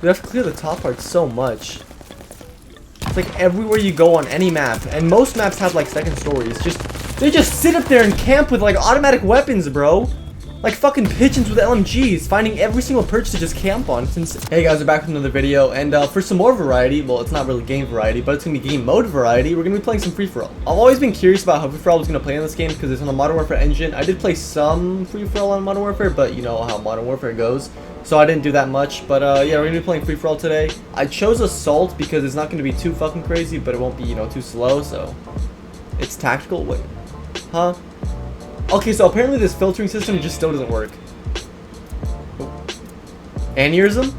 You have to clear the top part so much. It's like everywhere you go on any map, and most maps have like second stories. They just sit up there and camp with like automatic weapons, bro. Like fucking pigeons with LMGs, finding every single perch to just camp on. It's insane. Hey guys, we're back with another video, and for some more variety, well, it's not really game variety, but it's gonna be game mode variety. We're gonna be playing some Free For All. I've always been curious about how Free For All was gonna play in this game because it's on the Modern Warfare engine. I did play some Free For All on Modern Warfare, but you know how Modern Warfare goes, so I didn't do that much. But yeah, we're gonna be playing Free For All today. I chose Assault because it's not gonna be too fucking crazy, but it won't be, you know, too slow. So it's tactical. Wait, huh? Okay, so apparently this filtering system just still doesn't work. Aneurysm?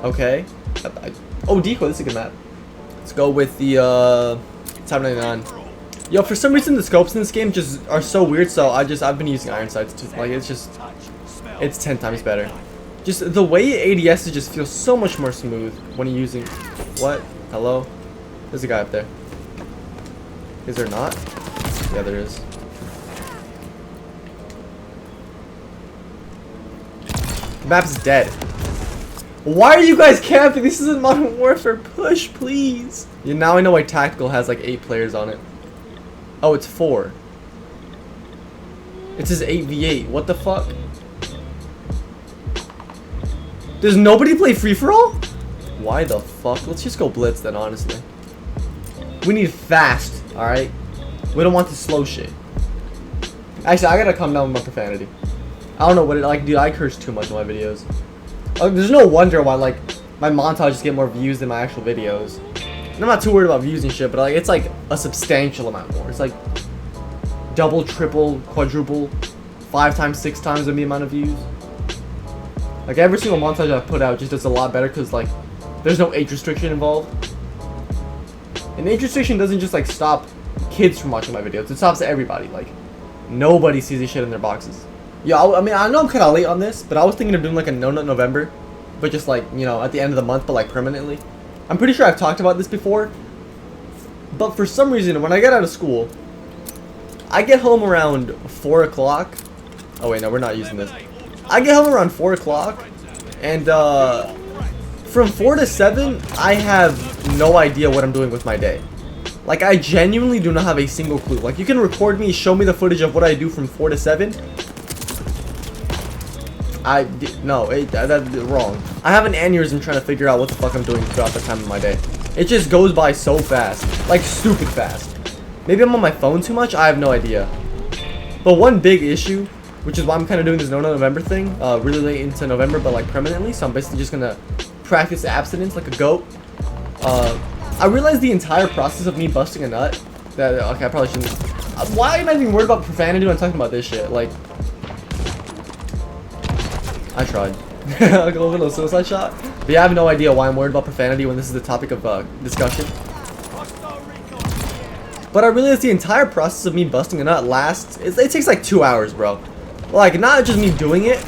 Okay. Oh, decoy, this is a good map. Let's go with the 799. Yo, for some reason the scopes in this game just are so weird, so I've been using iron sights too. Like it's 10 times better. Just the way ADS just feels so much more smooth when you're using. What? Hello? There's a guy up there. Is there not? Yeah, there is. The map is dead. Why are you guys camping? This isn't Modern Warfare. Push, please. Yeah, now I know why Tactical has like 8 players on it. Oh, it's 4. It says 8v8. What the fuck? Does nobody play Free For All? Why the fuck? Let's just go Blitz then, honestly. We need fast, alright? We don't want the slow shit. Actually, I gotta calm down with my profanity. I don't know what it like, dude. I curse too much in my videos. There's no wonder why like my montages get more views than my actual videos. And I'm not too worried about views and shit, but like it's like a substantial amount more. It's like double, triple, quadruple, 5 times, 6 times the amount of views. Like every single montage I put out just does a lot better because like there's no age restriction involved. And age restriction doesn't just like stop kids from watching my videos. It stops everybody. Like nobody sees this shit in their boxes. Yeah, I mean, I know I'm kind of late on this, but I was thinking of doing like a No Nut November, but just like, you know, at the end of the month, but like permanently. I'm pretty sure I've talked about this before, but for some reason, when I get out of school, I get home around 4 o'clock. Oh wait, no, we're not using this. I get home around 4 o'clock, and from 4 to 7, I have no idea what I'm doing with my day. Like, I genuinely do not have a single clue. Like, you can record me, show me the footage of what I do from 4 to 7. No, that's wrong. I have an aneurysm trying to figure out what the fuck I'm doing throughout the time of my day. It just goes by so fast. Like, stupid fast. Maybe I'm on my phone too much? I have no idea. But one big issue, which is why I'm kind of doing this No Nut November thing, really late into November, but like permanently, so I'm basically just gonna practice abstinence like a goat. I realized the entire process of me busting a nut, that, okay, I probably shouldn't. Why am I even worried about profanity when I'm talking about this shit? Like, I tried. Like a little suicide shot. But yeah, I have no idea why I'm worried about profanity when this is the topic of discussion. But I realized the entire process of me busting a nut lasts, it takes like 2 hours, bro. Like, not just me doing it,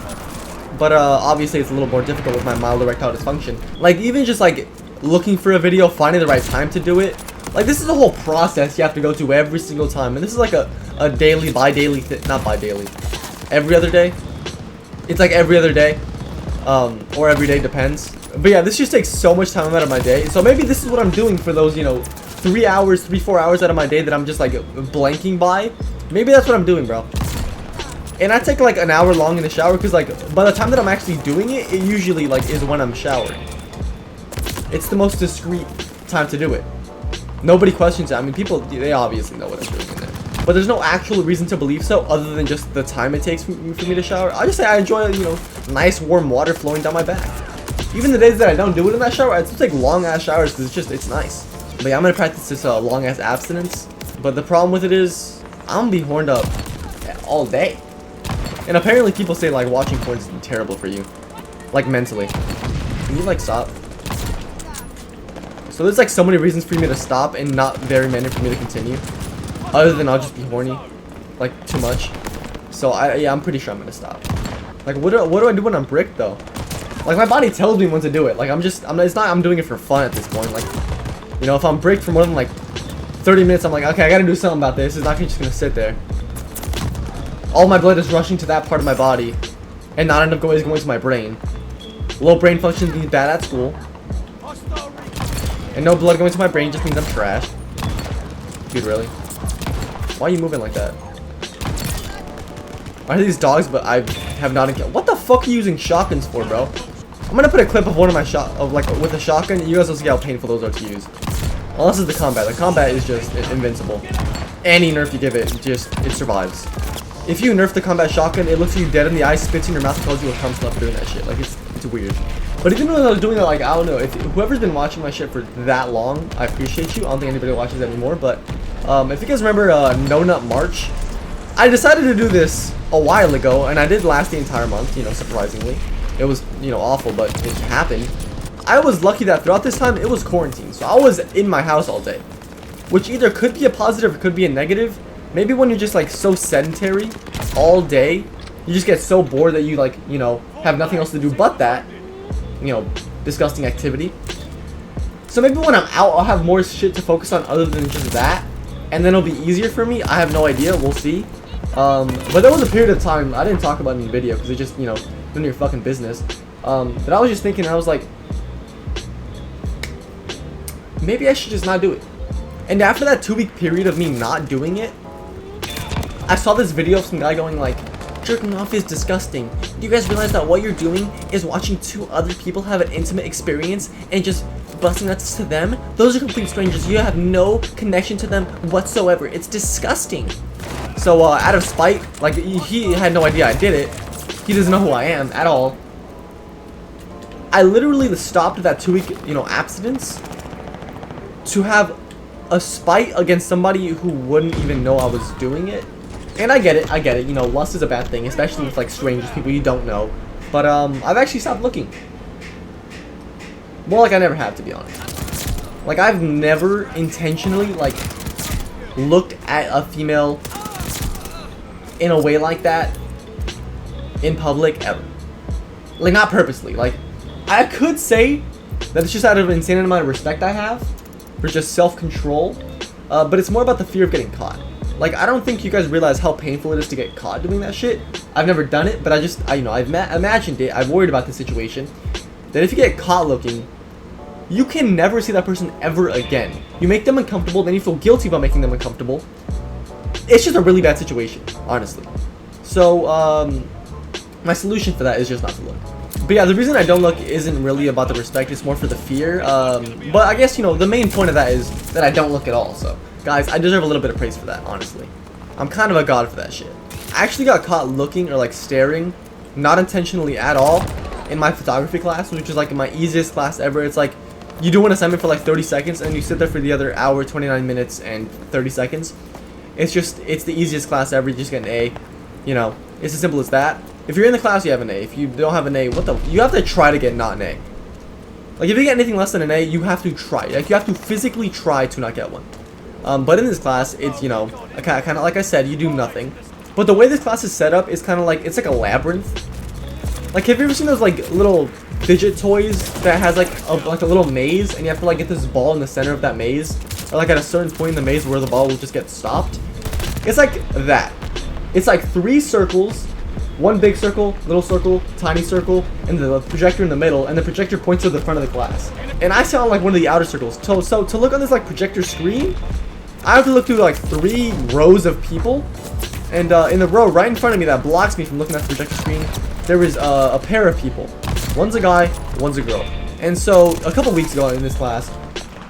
but obviously it's a little more difficult with my mild erectile dysfunction. Like, even just like looking for a video, finding the right time to do it. Like, this is a whole process you have to go through every single time. And this is like a daily, bi-daily, not bi-daily, every other day. It's like every other day, or every day, depends. But yeah, this just takes so much time out of my day. So maybe this is what I'm doing for those, you know, 4 hours out of my day that I'm just like blanking by. Maybe that's what I'm doing, bro. And I take like an hour long in the shower because like by the time that I'm actually doing it, it usually like is when I'm showering. It's the most discreet time to do it. Nobody questions it. I mean, people, they obviously know what I'm doing in there. But there's no actual reason to believe so other than just the time it takes for me to shower. I just say I enjoy, you know, nice warm water flowing down my back. Even the days that I don't do it in that shower, I still take long ass showers because it's nice. But yeah, I'm gonna practice this long ass abstinence. But the problem with it is I'm gonna be horned up all day. And apparently people say like watching porn is terrible for you. Like mentally. Can you like stop? So there's like so many reasons for me to stop and not very many for me to continue. Other than I'll just be horny, like too much. So yeah, I'm pretty sure I'm gonna stop. Like what do I do when I'm bricked though? Like my body tells me when to do it. Like I'm doing it for fun at this point. Like, you know, if I'm bricked for more than like 30 minutes, I'm like, okay, I gotta do something about this. It's not just gonna sit there. All my blood is rushing to that part of my body, and not enough is going to my brain. Low brain function means bad at school. And no blood going to my brain just means I'm trash. Dude, really? Why are you moving like that? Why are these dogs, but I have not encountered? What the fuck are you using shotguns for, bro? I'm gonna put a clip of one of my with a shotgun. You guys will see how painful those are to use. Unless it's the combat. The combat is just invincible. Any nerf you give it, it survives. If you nerf the combat shotgun, it looks you dead in the eye, spits in your mouth, and calls you a cum slut for doing that shit. Like, it's weird. But even when I was doing it, like, I don't know, if whoever's been watching my shit for that long, I appreciate you. I don't think anybody watches it anymore, but if you guys remember No Nut March, I decided to do this a while ago, and I did last the entire month, you know, surprisingly. It was, you know, awful, but it happened. I was lucky that throughout this time, it was quarantine, so I was in my house all day, which either could be a positive or could be a negative. Maybe when you're just, like, so sedentary all day, you just get so bored that you, like, you know, have nothing else to do but that, you know, disgusting activity. So maybe when I'm out, I'll have more shit to focus on other than just that, and then it'll be easier for me. I have no idea. We'll see. But there was a period of time, I didn't talk about it in the video because it just, you know, none of your fucking business. But I was just thinking, I was like, maybe I should just not do it. And after that 2-week period of me not doing it, I saw this video of some guy going like, jerking off is disgusting. Do you guys realize that what you're doing is watching 2 other people have an intimate experience and just busting nuts to them? Those are complete strangers. You have no connection to them whatsoever. It's disgusting. So out of spite, like, he had no idea I did it. He doesn't know who I am at all. I literally stopped that 2-week, you know, abstinence to have a spite against somebody who wouldn't even know I was doing it. And I get it, you know, lust is a bad thing, especially with, like, strangers, people you don't know. But, I've actually stopped looking. More like I never have, to be honest. Like, I've never intentionally, like, looked at a female in a way like that in public, ever. Like, not purposely. Like, I could say that it's just out of an insane amount of respect I have for just self-control, but it's more about the fear of getting caught. Like, I don't think you guys realize how painful it is to get caught doing that shit. I've never done it, but you know, I've imagined it. I've worried about the situation. That if you get caught looking, you can never see that person ever again. You make them uncomfortable, then you feel guilty about making them uncomfortable. It's just a really bad situation, honestly. So, my solution for that is just not to look. But yeah, the reason I don't look isn't really about the respect, it's more for the fear. But I guess, you know, the main point of that is that I don't look at all, so. Guys, I deserve a little bit of praise for that, honestly. I'm kind of a god for that shit. I actually got caught looking or, like, staring, not intentionally at all, in my photography class, which is, like, my easiest class ever. It's like, you do an assignment for, like, 30 seconds, and you sit there for the other hour, 29 minutes, and 30 seconds. It's the easiest class ever. You just get an A. You know, it's as simple as that. If you're in the class, you have an A. If you don't have an A, you have to try to get not an A. Like, if you get anything less than an A, you have to try. Like, you have to physically try to not get one. But in this class, it's, you know, kind of like I said, you do nothing. But the way this class is set up is kind of like, it's like a labyrinth. Like, have you ever seen those, like, little fidget toys that has, like a little maze, and you have to, like, get this ball in the center of that maze? Or, like, at a certain point in the maze where the ball will just get stopped? It's like that. It's like 3 circles, 1 big circle, little circle, tiny circle, and the projector in the middle, and the projector points to the front of the class. And I sit on, like, one of the outer circles. So to look on this, like, projector screen, I have to look through, like, 3 rows of people. And in the row right in front of me that blocks me from looking at the projector screen, there is a pair of people. One's a guy, one's a girl. And so a couple weeks ago in this class,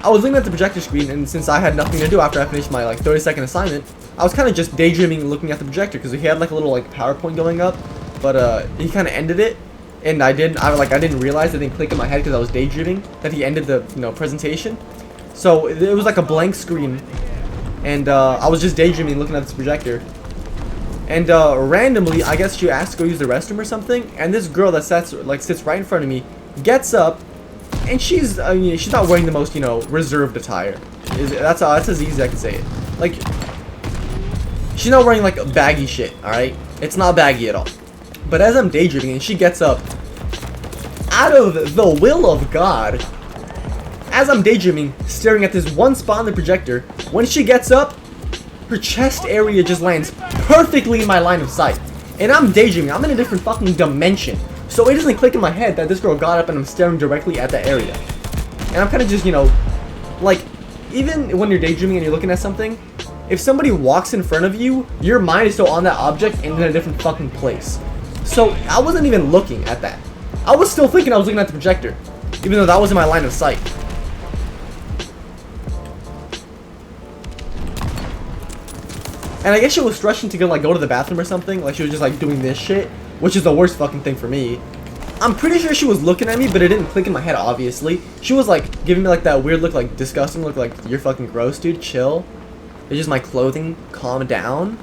I was looking at the projector screen, and since I had nothing to do after I finished my, like, 30-second assignment, I was kind of just daydreaming looking at the projector, because he had, like, a little, like, PowerPoint going up, but he kind of ended it, and I didn't realize, it didn't click in my head because I was daydreaming that he ended the, you know, presentation. So it was like a blank screen, and I was just daydreaming looking at this projector, and randomly, I guess she asked to go use the restroom or something, and this girl that sits right in front of me gets up, and she's not wearing the most, you know, reserved attire. That's as easy as I can say it. Like, she's not wearing, like, baggy shit, alright? It's not baggy at all. But as I'm daydreaming and she gets up, out of the will of God, as I'm daydreaming, staring at this one spot on the projector, when she gets up, her chest area just lands perfectly in my line of sight. And I'm daydreaming. I'm in a different fucking dimension. So it doesn't click in my head that this girl got up and I'm staring directly at that area. And I'm kind of just, you know, like, even when you're daydreaming and you're looking at something, if somebody walks in front of you, your mind is still on that object and in a different fucking place. So I wasn't even looking at that. I was still thinking I was looking at the projector, even though that was in my line of sight. And I guess she was rushing to go to the bathroom or something. Like, she was just like doing this shit, which is the worst fucking thing for me. I'm pretty sure she was looking at me, but it didn't click in my head, obviously. She was like giving me like that weird look, like disgusting look, like you're fucking gross, dude, chill. It's just my clothing, calm down.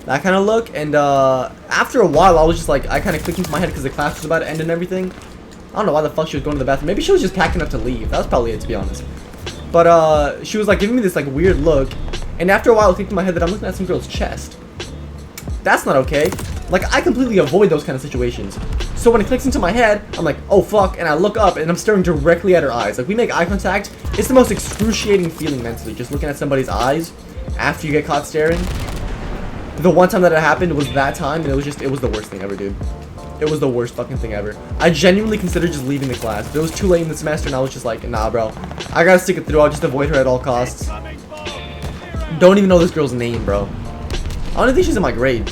That kind of look. And after a while, I was just like, I kind of clicked into my head because the class was about to end and everything. I don't know why the fuck she was going to the bathroom. Maybe she was just packing up to leave. That was probably it, to be honest. But she was like giving me this like weird look. And after a while, it clicked in my head that I'm looking at some girl's chest. That's not okay. Like, I completely avoid those kind of situations. So when it clicks into my head, I'm like, oh fuck, and I look up and I'm staring directly at her eyes. Like, we make eye contact. It's the most excruciating feeling mentally, just looking at somebody's eyes after you get caught staring. The one time that it happened was that time, and it was the worst thing ever, dude. It was the worst fucking thing ever. I genuinely considered just leaving the class, but it was too late in the semester, and I was just like, nah, bro. I gotta stick it through. I'll just avoid her at all costs. Don't even know this girl's name, bro. I don't even think she's in my grade.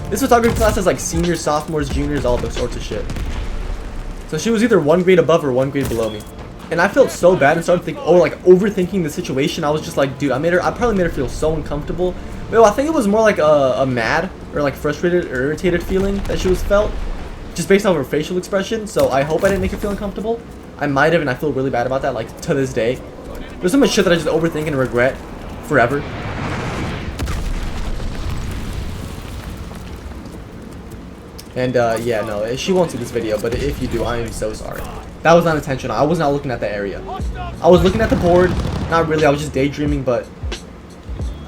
This photography class has like seniors, sophomores, juniors, all those sorts of shit. So she was either one grade above or one grade below me. And I felt so bad and started thinking, overthinking the situation. I was just like, dude, I probably made her feel so uncomfortable. Well, I think it was more like a mad or like frustrated or irritated feeling that she was felt, just based on her facial expression. So I hope I didn't make her feel uncomfortable. I might have, and I feel really bad about that, like to this day. There's so much shit that I just overthink and regret forever. And yeah, no, she won't see this video, but if you do, I am so sorry. That was not intentional. I was not looking at that area. I was looking at the board. Not really. I was just daydreaming, but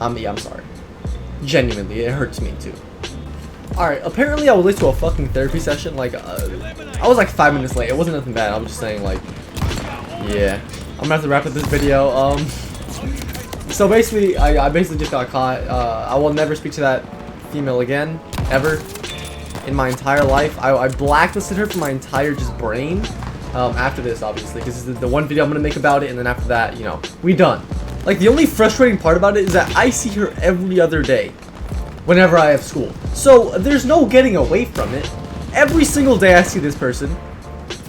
yeah, I'm sorry. Genuinely, it hurts me too. Alright, apparently I was late to a fucking therapy session. Like, I was like 5 minutes late. It wasn't nothing bad. I was just saying, like, yeah. I'm gonna have to wrap up this video. So basically, I basically just got caught. I will never speak to that female again, ever, in my entire life. I blacklisted her from my entire just brain. After this, obviously, because this is the one video I'm gonna make about it, and then after that, you know, we done. Like, the only frustrating part about it is that I see her every other day, whenever I have school. So there's no getting away from it. Every single day I see this person.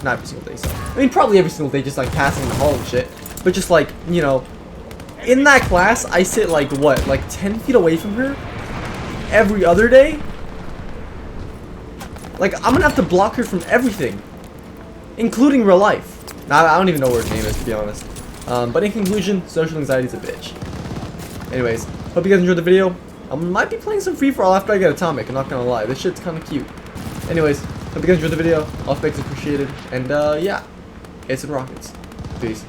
Not every single day, so I mean probably every single day, just like passing in the hall and shit. But just like, you know, in that class, I sit like what, like 10 feet away from her every other day. Like, I'm gonna have to block her from everything, including real life. Now, I don't even know what her name is, to be honest. But in conclusion, social anxiety is a bitch. Anyways, hope you guys enjoyed the video. I might be playing some Free For All after I get Atomic, I'm not gonna lie. This shit's kind of cute. Anyways, hope you guys enjoyed the video. All specs appreciated. And yeah, it's in rockets. Peace.